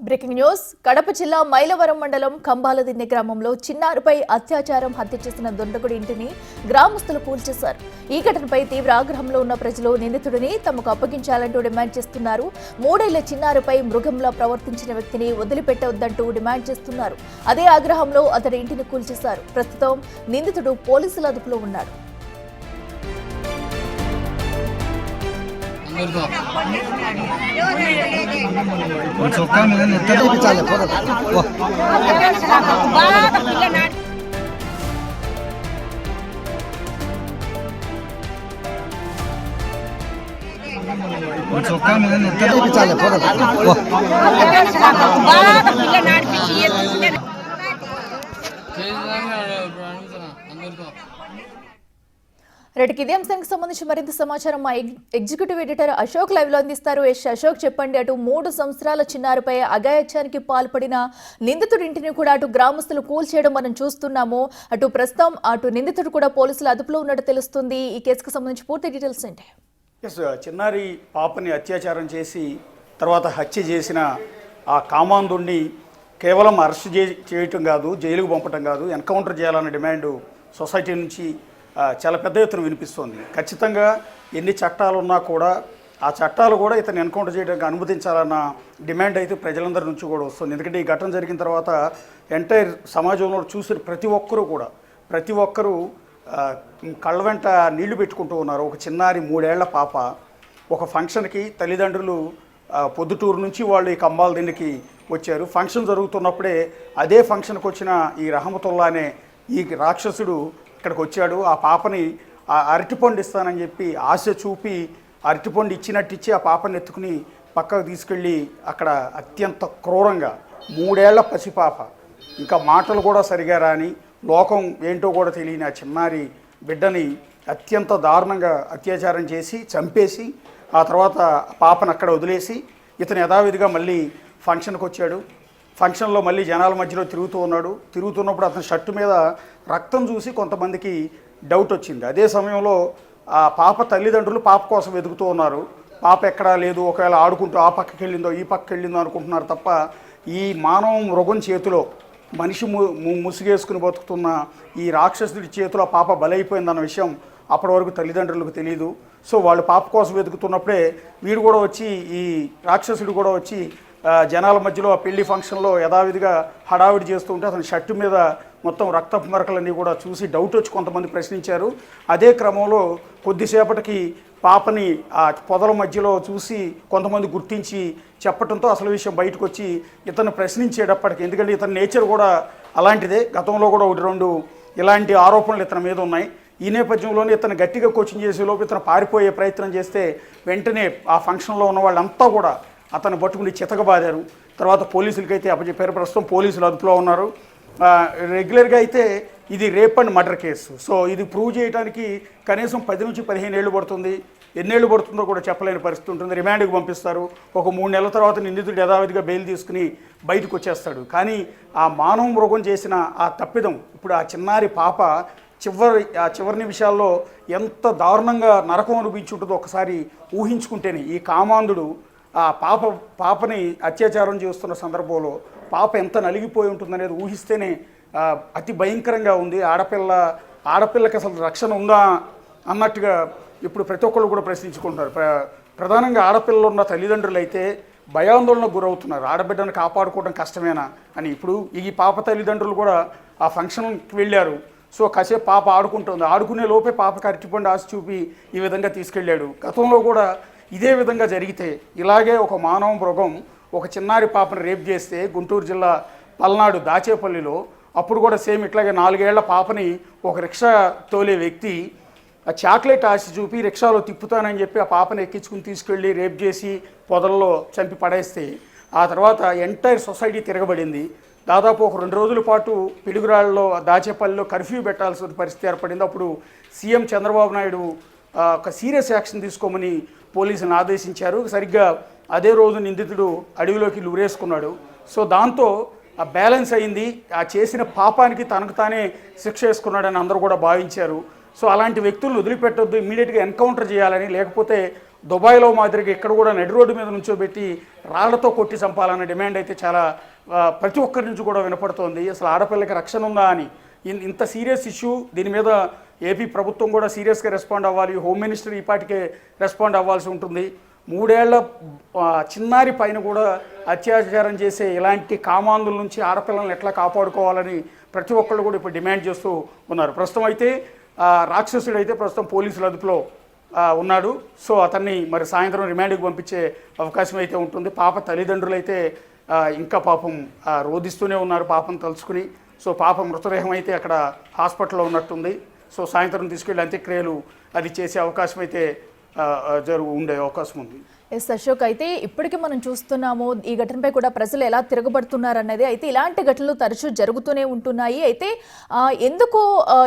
Breaking news Kadapa జిల్లా మైలవరం మండలం కంబాలదిన్నె గ్రామంలో చిన్నారిపై అత్యాచారం హత్య చేసిన దుండగుడి ఇంటిని గ్రామస్తులు కూల్చేశారు. ఈ ఘటనపై తీవ్ర ఆగ్రహంలో ఉన్న ప్రజలు నిందితుడిని తమకు అప్పగించాలంటూ డిమాండ్ చేస్తున్నారు. 3 ఏళ్ల చిన్నారిపై మృగంలా ప్రవర్తించిన వ్యక్తిని వదిలిపెట్టవద్దంటూ డిమాండ్ చేస్తున్నారు. అదే ఆగ్రహంలో అతడి ఇంటిని కూల్చేశారు. ప్రస్తుతం నిందితుడు పోలీసుల అదుపులో ఉన్నాడు. రెడ్డికి ఇదే అంశానికి సంబంధించి మరింత సమాచారం మా ఎగ్జిక్యూటివ్ ఎడిటర్ అశోక్ లైవ్ లో అందిస్తారు. అశోక్ చెప్పండి, అటు 3 సంవత్సరాల చిన్నారిపై అఘాయిత్యానికి పాల్పడిన నిందితుడి ఇంటిని కూడా అటు గ్రామస్తులు కూల్చేయడం మనం చూస్తున్నాము. అటు ప్రస్తుతం అటు నిందితుడు కూడా పోలీసుల అదుపులో ఉన్నట్టు తెలుస్తుంది. ఈ కేసుకు సంబంధించి పూర్తి డీటెయిల్స్ ఏంటి? చిన్నారి పాపని అత్యాచారం చేసి తర్వాత హత్య చేసిన ఆ కామాంధుడిని కేవలం అరెస్ట్ చేయటం కాదు, జైలుకు పంపటం కాదు, ఎన్కౌంటర్ చేయాలన్న డిమాండ్ సొసైటీ నుంచి చాలా పెద్ద ఎత్తున వినిపిస్తోంది. ఖచ్చితంగా ఎన్ని చట్టాలు ఉన్నా కూడా ఆ చట్టాలు కూడా ఇతను ఎన్కౌంటర్ చేయడానికి అనుమతించాలన్న డిమాండ్ అయితే ప్రజలందరి నుంచి కూడా వస్తుంది. ఎందుకంటే ఈ ఘటన జరిగిన తర్వాత ఎంటైర్ సమాజంలో చూసిన ప్రతి ఒక్కరూ కళ్ళ వెంట నీళ్లు పెట్టుకుంటూ ఉన్నారు. ఒక చిన్నారి 3 ఏళ్ల పాప ఒక ఫంక్షన్కి తల్లిదండ్రులు పొద్దుటూరు నుంచి వాళ్ళు ఈ కంబాలదిన్నెకి వచ్చారు. ఫంక్షన్ జరుగుతున్నప్పుడే అదే ఫంక్షన్కి వచ్చిన ఈ రహమతుల్లా అనే ఈ రాక్షసుడు ఇక్కడికి వచ్చాడు. ఆ పాపని అరటిపండు ఇస్తానని చెప్పి ఆశ చూపి అరటిపండు ఇచ్చినట్టిచ్చి ఆ పాపని ఎత్తుకుని పక్కకు తీసుకెళ్ళి అక్కడ అత్యంత క్రూరంగా 3 ఏళ్ల పసిపాప, ఇంకా మాటలు కూడా సరిగా రాని, లోకం ఏంటో కూడా తెలియని ఆ చిన్నారి బిడ్డని అత్యంత దారుణంగా అత్యాచారం చేసి చంపేసి ఆ తర్వాత పాపను అక్కడ వదిలేసి ఇతను యథావిధిగా మళ్ళీ ఫంక్షన్కి వచ్చాడు. ఫంక్షన్లో మళ్ళీ జనాల మధ్యలో తిరుగుతున్నప్పుడు అతని షర్టు మీద రక్తం చూసి కొంతమందికి డౌట్ వచ్చింది. అదే సమయంలో ఆ పాప తల్లిదండ్రులు పాప కోసం వెతుకుతూ ఉన్నారు. పాప ఎక్కడా లేదు, ఒకవేళ ఆడుకుంటూ ఆ పక్కకి వెళ్ళిందో ఈ పక్కకి వెళ్ళిందో అనుకుంటున్నారు తప్ప ఈ మానవ మృగం చేతిలో మనిషి ముసుగేసుకుని బతుకుతున్న ఈ రాక్షసుడి చేతిలో పాప బలైపోయిందన్న విషయం అప్పటి వరకు తల్లిదండ్రులకు తెలియదు. సో వాళ్ళు పాప కోసం వెతుకుతున్నప్పుడే వీడు కూడా వచ్చి, ఈ రాక్షసుడు కూడా వచ్చి జనాల మధ్యలో ఆ పెళ్లి ఫంక్షన్లో యథావిధిగా హడావిడి చేస్తూ ఉంటే అతని షర్టు మీద మొత్తం రక్తపు మరకలన్నీ కూడా చూసి డౌట్ వచ్చి కొంతమంది ప్రశ్నించారు. అదే క్రమంలో కొద్దిసేపటికి పాపని ఆ పొదల మధ్యలో చూసి కొంతమంది గుర్తించి చెప్పడంతో అసలు విషయం బయటకు వచ్చి ఇతను ప్రశ్నించేటప్పటికి, ఎందుకంటే ఇతని నేచర్ కూడా అలాంటిదే, గతంలో కూడా 1-2 ఇలాంటి ఆరోపణలు ఇతని మీద ఉన్నాయి. ఈ నేపథ్యంలోనే ఇతను గట్టిగా కోచింగ్ చేసేలోపు ఇతను పారిపోయే ప్రయత్నం చేస్తే వెంటనే ఆ ఫంక్షన్లో ఉన్న వాళ్ళంతా కూడా అతను పట్టుకుని చితకబాదారు. తర్వాత పోలీసులకైతే అప్పచెప్పారు. ప్రస్తుతం పోలీసులు అదుపులో ఉన్నారు. రెగ్యులర్గా అయితే ఇది rape and murder case. So ఇది ప్రూవ్ చేయడానికి కనీసం 10 నుంచి 15 ఏళ్ళు పడుతుంది. ఎన్నేళ్ళు పడుతుందో కూడా చెప్పలేని పరిస్థితి ఉంటుంది. రిమాండ్కి పంపిస్తారు. ఒక 3 నెలల తర్వాత నిందితుడు యథావిధిగా బెయిల్ తీసుకుని బయటకు వచ్చేస్తాడు. కానీ ఆ మానవ మృగం చేసిన ఆ తప్పిదం ఇప్పుడు ఆ చిన్నారి పాప చివరి నిమిషాల్లో ఎంత దారుణంగా నరకం అనిపించి ఉంటుందో ఒకసారి ఊహించుకుంటేనే, ఈ కామాంధుడు ఆ పాపని అత్యాచారం చేస్తున్న సందర్భంలో పాప ఎంత నలిగిపోయి ఉంటుందనేది ఊహిస్తేనే అతి భయంకరంగా ఉంది. ఆడపిల్లకి అసలు రక్షణ ఉందా అన్నట్టుగా ఇప్పుడు ప్రతి ఒక్కళ్ళు కూడా ప్రశ్నించుకుంటున్నారు. ప్రధానంగా ఆడపిల్లలు ఉన్న తల్లిదండ్రులు అయితే భయాందోళనకు గురవుతున్నారు. ఆడబిడ్డను కాపాడుకోవడం కష్టమేనా అని. ఇప్పుడు ఈ పాప తల్లిదండ్రులు కూడా ఆ ఫంక్షన్కి వెళ్ళారు. సో కాసేపు పాప ఆడుకుంటుంది. ఆడుకునే లోపే పాపకి అరటిపండు ఆశ చూపి ఈ విధంగా తీసుకెళ్ళాడు. గతంలో కూడా ఇదే విధంగా జరిగితే ఇలాగే ఒక మానవ మృగం ఒక చిన్నారి పాపను రేప్ చేస్తే గుంటూరు జిల్లా పల్నాడు దాచేపల్లిలో అప్పుడు కూడా సేమ్ ఇట్లాగే 4 ఏళ్ల పాపని ఒక రిక్షా తోలే వ్యక్తి చాక్లెట్ ఆశ చూపి రిక్షాలో తిప్పుతానని చెప్పి ఆ పాపను ఎక్కించుకుని తీసుకెళ్ళి రేప్ చేసి పొదల్లో చంపి పడేస్తే ఆ తర్వాత ఎంటైర్ సొసైటీ తిరగబడింది. దాదాపు ఒక 2 రోజుల పాటు పిడుగురాళ్ళలో దాచేపల్లిలో కర్ఫ్యూ పెట్టాల్సిన పరిస్థితి ఏర్పడింది. అప్పుడు సీఎం చంద్రబాబు నాయుడు ఒక సీరియస్ యాక్షన్ తీసుకోమని పోలీసులను ఆదేశించారు. సరిగ్గా అదే రోజు నిందితుడు అడవిలోకి లూరేసుకున్నాడు. సో దాంతో ఆ బ్యాలెన్స్ అయింది. ఆ చేసిన పాపానికి తనకు తానే శిక్ష వేసుకున్నాడని అందరూ కూడా భావించారు. సో అలాంటి వ్యక్తులను వదిలిపెట్టొద్దు, ఇమ్మీడియట్గా ఎన్కౌంటర్ చేయాలని, లేకపోతే దుబాయ్లో మాదిరిగా ఇక్కడ కూడా నడి రోడ్డు మీద నుంచోబెట్టి రాళ్లతో కొట్టి చంపాలన్న డిమాండ్ అయితే చాలా ప్రతి ఒక్కరి నుంచి కూడా వినపడుతోంది. అసలు ఆడపిల్లకి రక్షణ ఉందా అని ఇంత సీరియస్ ఇష్యూ, దీని మీద ఏపీ ప్రభుత్వం కూడా సీరియస్గా రెస్పాండ్ అవ్వాలి. హోమ్ మినిస్టర్ ఈ పాటికే రెస్పాండ్ అవ్వాల్సి ఉంటుంది. 3 ఏళ్ల చిన్నారి పైన కూడా అత్యాచారం చేసే ఇలాంటి కామాంధుల నుంచి ఆడపిల్లలను ఎట్లా కాపాడుకోవాలని ప్రతి ఒక్కళ్ళు కూడా ఇప్పుడు డిమాండ్ చేస్తూ ఉన్నారు. ప్రస్తుతం అయితే రాక్షసుడు అయితే ప్రస్తుతం పోలీసుల అదుపులో ఉన్నాడు. సో అతన్ని మరి సాయంత్రం రిమాండ్కి పంపించే అవకాశం అయితే ఉంటుంది. పాప తల్లిదండ్రులు అయితే ఇంకా పాపం రోధిస్తూనే ఉన్నారు పాపం తలుచుకుని. సో పాప మృతదేహం అయితే అక్కడ హాస్పిటల్లో ఉన్నట్టుంది. సో సాయంత్రం తీసుకెళ్ళి అంత్యక్రియలు అది చేసే అవకాశం అయితే ఉండే అవకాశం ఉంది. ఎస్ అశోక్, అయితే ఇప్పటికీ మనం చూస్తున్నాము ఈ ఘటనపై కూడా ప్రజలు ఎలా తిరగబడుతున్నారన్నది. అయితే ఇలాంటి ఘటనలు తరచూ జరుగుతూనే ఉంటున్నాయి. అయితే ఎందుకు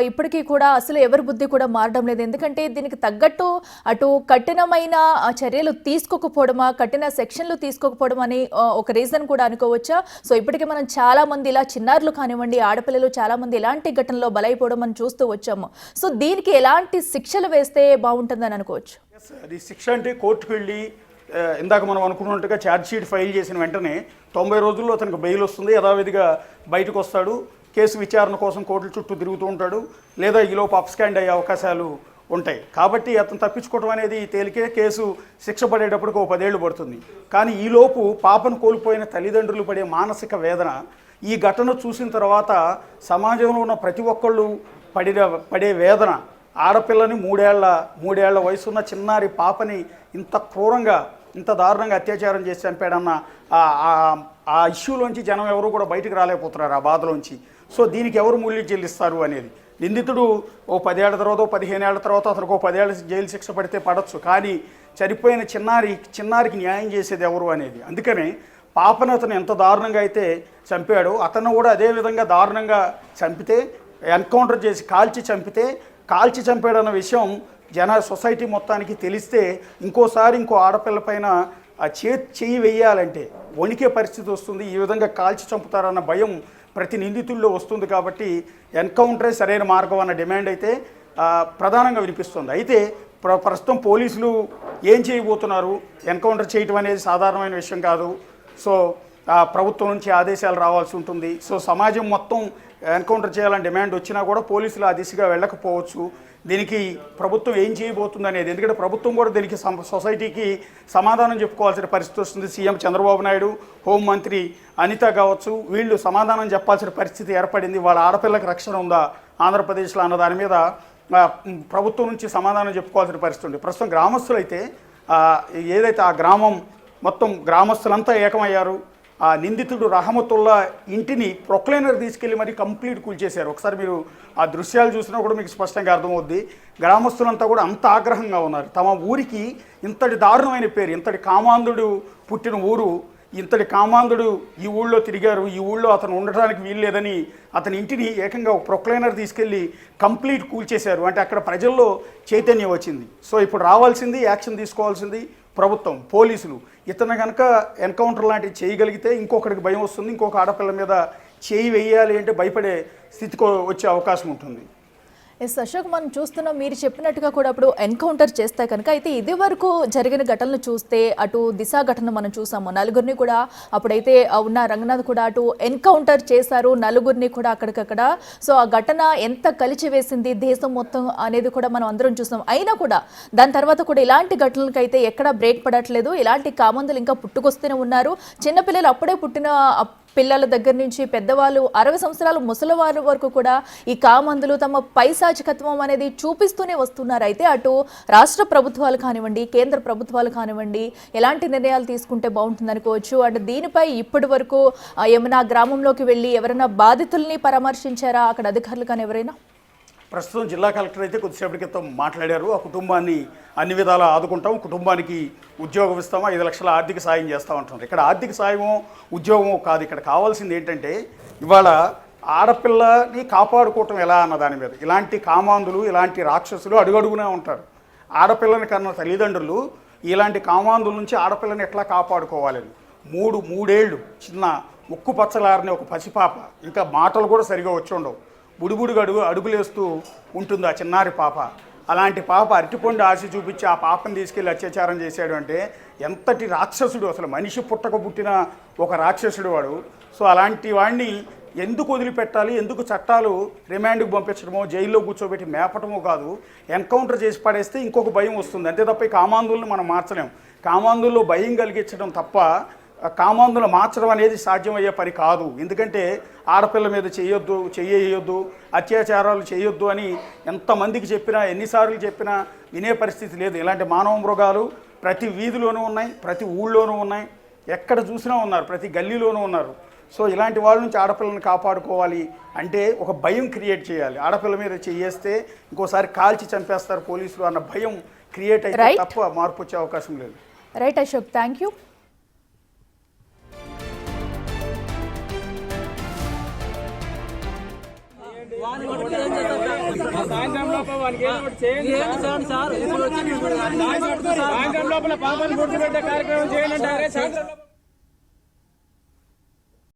ఇప్పటికీ కూడా అసలు ఎవరి బుద్ధి కూడా మారడం లేదు? ఎందుకంటే దీనికి తగ్గట్టు అటు కఠినమైన చర్యలు తీసుకోకపోవడమా, కఠిన సెక్షన్లు తీసుకోకపోవడం అని ఒక రీజన్ కూడా అనుకోవచ్చా? సో ఇప్పటికీ మనం చాలా మంది ఇలా చిన్నారులు కానివ్వండి, ఆడపిల్లలు చాలా మంది ఇలాంటి ఘటనలో బలైపోవడం మనం చూస్తూ వచ్చాము. సో దీనికి ఎలాంటి శిక్షలు వేస్తే బాగుంటుందని అనుకోవచ్చు? అది శిక్ష అంటే కోర్టుకు వెళ్ళి ఇందాక మనం అనుకున్నట్టుగా ఛార్జ్ షీట్ ఫైల్ చేసిన వెంటనే 90 రోజుల్లో అతనికి బెయిల్ వస్తుంది. యథావిధిగా బయటకు వస్తాడు. కేసు విచారణ కోసం కోర్టుల చుట్టూ తిరుగుతూ ఉంటాడు. లేదా ఈలోపు అప్స్కాండ్ అయ్యే అవకాశాలు ఉంటాయి. కాబట్టి అతను తప్పించుకోవడం అనేది తేలికే. కేసు శిక్ష పడేటప్పటికి 10 ఏళ్ళు పడుతుంది. కానీ ఈలోపు పాపను కోల్పోయిన తల్లిదండ్రులు పడే మానసిక వేదన, ఈ ఘటన చూసిన తర్వాత సమాజంలో ఉన్న ప్రతి ఒక్కళ్ళు పడే వేదన, ఆడపిల్లని 3 ఏళ్ల వయసున్న చిన్నారి పాపని ఇంత క్రూరంగా ఇంత దారుణంగా అత్యాచారం చేసి చంపాడన్న ఆ ఇష్యూలోంచి జనం ఎవరు కూడా బయటకు రాలేకపోతున్నారు ఆ బాధలోంచి. సో దీనికి ఎవరు మూల్యం చెల్లిస్తారు అనేది. నిందితుడు 10 ఏళ్ల తర్వాత 15 ఏళ్ల తర్వాత అతనికి 10 ఏళ్ల జైలు శిక్ష పడితే పడవచ్చు. కానీ చనిపోయిన చిన్నారికి న్యాయం చేసేది ఎవరు అనేది. అందుకనే పాపను అతను ఎంత దారుణంగా అయితే చంపాడో అతను కూడా అదే విధంగా దారుణంగా చంపితే, ఎన్కౌంటర్ చేసి కాల్చి చంపాడన్న విషయం సొసైటీ మొత్తానికి తెలిస్తే ఇంకో ఆడపిల్ల పైన చెయ్యి వేయాలంటే వణికే పరిస్థితి వస్తుంది. ఈ విధంగా కాల్చి చంపుతారన్న భయం ప్రతి నిందితుల్లో వస్తుంది. కాబట్టి ఎన్కౌంటరే సరైన మార్గం అన్న డిమాండ్ అయితే ప్రధానంగా వినిపిస్తుంది. అయితే ప్రస్తుతం పోలీసులు ఏం చేయబోతున్నారు? ఎన్కౌంటర్ చేయటం అనేది సాధారణమైన విషయం కాదు. సో ప్రభుత్వం నుంచి ఆదేశాలు రావాల్సి ఉంటుంది. సో సమాజం మొత్తం ఎన్కౌంటర్ చేయాలని డిమాండ్ వచ్చినా కూడా పోలీసులు ఆ దిశగా వెళ్ళకపోవచ్చు. దీనికి ప్రభుత్వం ఏం చేయబోతుంది అనేది, ఎందుకంటే ప్రభుత్వం కూడా దీనికి సొసైటీకి సమాధానం చెప్పుకోవాల్సిన పరిస్థితి వస్తుంది. సీఎం చంద్రబాబు నాయుడు, హోంమంత్రి అనిత కావచ్చు, వీళ్ళు సమాధానం చెప్పాల్సిన పరిస్థితి ఏర్పడింది. వాళ్ళ ఆడపిల్లకి రక్షణ ఉందా ఆంధ్రప్రదేశ్లో అన్న దాని మీద ప్రభుత్వం నుంచి సమాధానం చెప్పుకోవాల్సిన పరిస్థితి ఉంది. ప్రస్తుతం గ్రామస్తులు అయితే ఏదైతే ఆ గ్రామం మొత్తం గ్రామస్తులంతా ఏకమయ్యారు. ఆ నిందితుడు రహమతుల్లా ఇంటిని ప్రొక్లైనర్ తీసుకెళ్ళి మరి కంప్లీట్ కూల్చేశారు. ఒకసారి మీరు ఆ దృశ్యాలు చూసినా కూడా మీకు స్పష్టంగా అర్థమవుద్ది. గ్రామస్తులంతా కూడా అంత ఆగ్రహంగా ఉన్నారు. తమ ఊరికి ఇంతటి దారుణమైన పేరు, ఇంతటి కామాంధుడు పుట్టిన ఊరు, ఇంతటి కామాంధుడు ఈ ఊళ్ళో తిరిగారు, ఈ ఊళ్ళో అతను ఉండటానికి వీలు లేదని అతని ఇంటిని ఏకంగా ఒక ప్రొక్లైనర్ తీసుకెళ్ళి కంప్లీట్ కూల్చేశారు. అంటే అక్కడ ప్రజల్లో చైతన్యం వచ్చింది. సో ఇప్పుడు రావాల్సింది, యాక్షన్ తీసుకోవాల్సింది ప్రభుత్వం, పోలీసులు. ఇతను కనుక ఎన్కౌంటర్ లాంటివి చేయగలిగితే ఇంకొకరికి భయం వస్తుంది. ఇంకొక ఆడపిల్ల మీద చేయి వేయాలి అంటే భయపడే స్థితికి వచ్చే అవకాశం ఉంటుంది. ఎస్ అశోక్, మనం చూస్తున్నాం మీరు చెప్పినట్టుగా కూడా అప్పుడు ఎన్కౌంటర్ చేస్తే కనుక, అయితే ఇది వరకు జరిగిన ఘటనలు చూస్తే అటు దిశ ఘటన మనం చూసాము, నలుగురిని కూడా అప్పుడైతే ఉన్న రంగనాథ్ కూడా అటు ఎన్కౌంటర్ చేశారు, నలుగురిని కూడా అక్కడికక్కడ. సో ఆ ఘటన ఎంత కలిచివేసింది దేశం మొత్తం అనేది కూడా మనం అందరం చూసాం. అయినా కూడా దాని తర్వాత కూడా ఇలాంటి ఘటనలకైతే ఎక్కడా బ్రేక్ పడట్లేదు. ఇలాంటి కామందులు ఇంకా పుట్టుకొస్తూనే ఉన్నారు. చిన్నపిల్లలు అప్పుడే పుట్టిన పిల్లల దగ్గర నుంచి పెద్దవాళ్ళు 60 సంవత్సరాలు ముసలివారి వరకు కూడా ఈ కామందులు తమ పైశాచికత్వం అనేది చూపిస్తూనే వస్తున్నారు. అయితే అటు రాష్ట్ర ప్రభుత్వాలు కానివ్వండి, కేంద్ర ప్రభుత్వాలు కానివ్వండి, ఎలాంటి నిర్ణయాలు తీసుకుంటే బాగుంటుంది అనుకోవచ్చు? అంటే దీనిపై ఇప్పటి వరకు ఏమైనా గ్రామంలోకి వెళ్ళి ఎవరైనా బాధితుల్ని పరామర్శించారా అక్కడ అధికారులు కానీ ఎవరైనా? ప్రస్తుతం జిల్లా కలెక్టర్ అయితే కొద్దిసేపటి క్రితం మాట్లాడారు. ఆ కుటుంబాన్ని అన్ని విధాలా ఆదుకుంటాం, కుటుంబానికి ఉద్యోగం ఇస్తాము, 5 లక్షల ఆర్థిక సాయం చేస్తామంటున్నారు. ఇక్కడ ఆర్థిక సాయమో ఉద్యోగమో కాదు, ఇక్కడ కావాల్సింది ఏంటంటే ఇవాళ ఆడపిల్లని కాపాడుకోవటం ఎలా అన్న దాని మీద. ఇలాంటి కామాంధులు, ఇలాంటి రాక్షసులు అడుగడుగునే ఉంటారు. ఆడపిల్లని కన్నా తల్లిదండ్రులు ఇలాంటి కామాంధుల నుంచి ఆడపిల్లని ఎట్లా కాపాడుకోవాలని 3 ఏళ్ళు చిన్న ముక్కు పచ్చలారని ఒక పసిపాప, ఇంకా మాటలు కూడా సరిగా వచ్చి ఉండవు, బుడిబుడిగా అడుగులేస్తూ ఉంటుంది ఆ చిన్నారి పాప. అలాంటి పాప అరటిపండు ఆశ చూపించి ఆ పాపను తీసుకెళ్ళి అత్యాచారం చేశాడు అంటే ఎంతటి రాక్షసుడు, అసలు మనిషి పుట్టక పుట్టిన ఒక రాక్షసుడు వాడు. సో అలాంటి వాడిని ఎందుకు వదిలిపెట్టాలి, ఎందుకు చట్టాలు రిమాండ్కి పంపించడమో జైల్లో కూర్చోబెట్టి మేపటమో కాదు, ఎన్కౌంటర్ చేసి పడేస్తే ఇంకొక భయం వస్తుంది అంతే తప్ప ఈ కామాంధులను మనం మార్చలేం. కామాంధుల్లో భయం కలిగించడం తప్ప కామాంధులు మార్చడం అనేది సాధ్యమయ్యే పని కాదు. ఎందుకంటే ఆడపిల్ల మీద చెయ్యొద్దు, అత్యాచారాలు చేయొద్దు అని ఎంతమందికి చెప్పినా, ఎన్నిసార్లు చెప్పినా వినే పరిస్థితి లేదు. ఇలాంటి మానవ మృగాలు ప్రతి వీధిలోనూ ఉన్నాయి, ప్రతి ఊళ్ళోనూ ఉన్నాయి, ఎక్కడ చూసినా ఉన్నారు, ప్రతి గల్లీలోనూ ఉన్నారు. సో ఇలాంటి వాళ్ళ నుంచి ఆడపిల్లని కాపాడుకోవాలి అంటే ఒక భయం క్రియేట్ చేయాలి. ఆడపిల్ల మీద చెయ్యేస్తే ఇంకోసారి కాల్చి చంపేస్తారు పోలీసులు అన్న భయం క్రియేట్ అయితే తప్ప మార్పు వచ్చే అవకాశం లేదు. Right Ashok, thank you. సాయంత్రం లోపల పాపని గుర్తుపెట్టే కార్యక్రమం చేయాలంటారే.